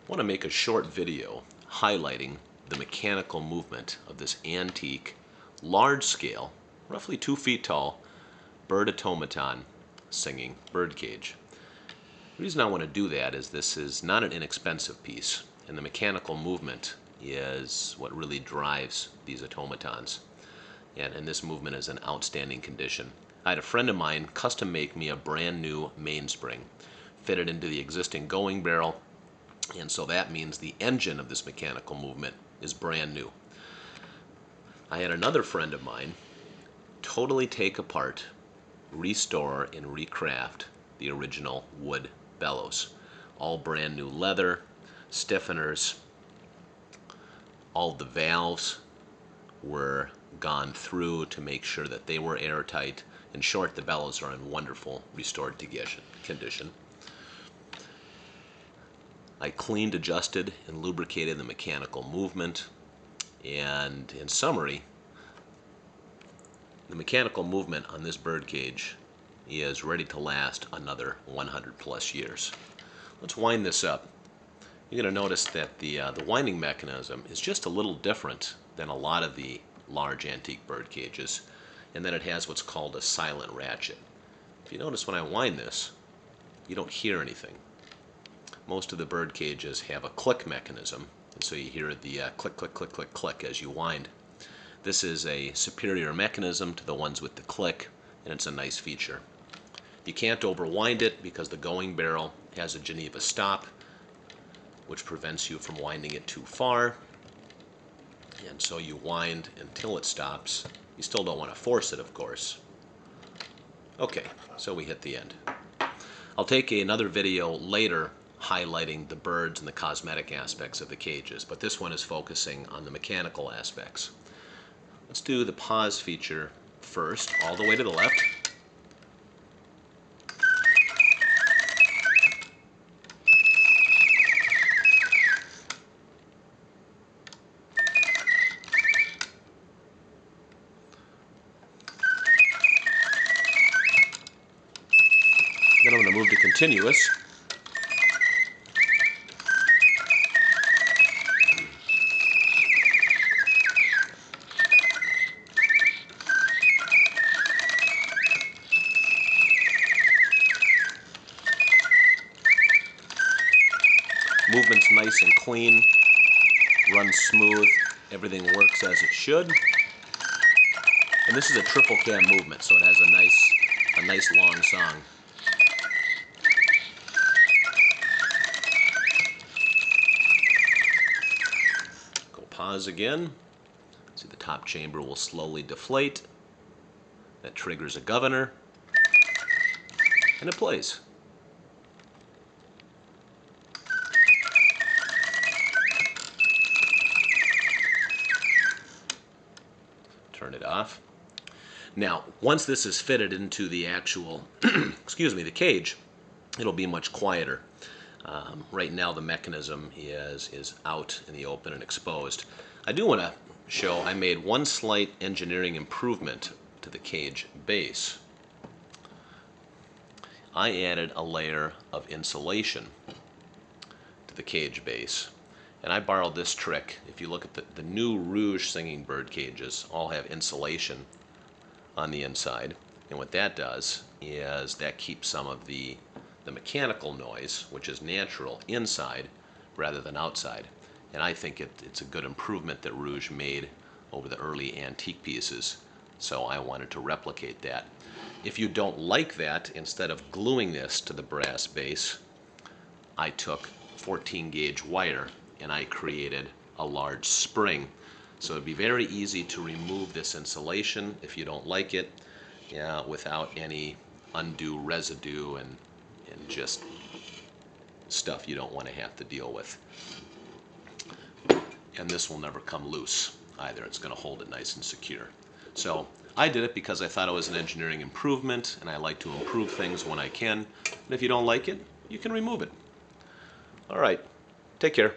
I want to make a short video highlighting the mechanical movement of this antique, large-scale, roughly 2 feet tall, bird automaton singing birdcage. The reason I want to do that is this is not an inexpensive piece, and the mechanical movement is what really drives these automatons. And this movement is in outstanding condition. I had a friend of mine custom make me a brand new mainspring, fitted into the existing going barrel, and so that means the engine of this mechanical movement is brand new. I had another friend of mine totally take apart, restore, and recraft the original wood bellows. All brand new leather, stiffeners, all the valves were gone through to make sure that they were airtight. In short, the bellows are in wonderful restored condition. I cleaned, adjusted, and lubricated the mechanical movement, and in summary, the mechanical movement on this birdcage is ready to last another 100 plus years. Let's wind this up. You're going to notice that the winding mechanism is just a little different than a lot of the large antique bird cages, and then it has what's called a silent ratchet. If you notice when I wind this, you don't hear anything. Most of the bird cages have a click mechanism, and so you hear the click, click, click, click, click as you wind. This is a superior mechanism to the ones with the click, and it's a nice feature. You can't overwind it because the going barrel has a Geneva stop, which prevents you from winding it too far, and so you wind until it stops. You still don't want to force it, of course. Okay, so we hit the end. I'll take another video later highlighting the birds and the cosmetic aspects of the cages, but this one is focusing on the mechanical aspects. Let's do the pause feature first, all the way to the left. Then I'm going to move to continuous. Movement's nice and clean, runs smooth, everything works as it should. And this is a triple cam movement, so it has a nice long song. Go pause again. See, the top chamber will slowly deflate. That triggers a governor, and it plays. Turn it off. Now, once this is fitted into the actual, the cage, it'll be much quieter. Right now the mechanism is out in the open and exposed. I do want to show I made one slight engineering improvement to the cage base. I added a layer of insulation to the cage base. And I borrowed this trick. If you look at the new Rouge singing bird cages, all have insulation on the inside. And what that does is that keeps some of the mechanical noise, which is natural, inside rather than outside. And I think it's a good improvement that Rouge made over the early antique pieces. So I wanted to replicate that. If you don't like that, instead of gluing this to the brass base, I took 14 gauge wire and I created a large spring. So it'd be very easy to remove this insulation if you don't like it, without any undue residue and just stuff you don't want to have to deal with. And this will never come loose either. It's going to hold it nice and secure. So I did it because I thought it was an engineering improvement, and I like to improve things when I can. And if you don't like it, you can remove it. All right, take care.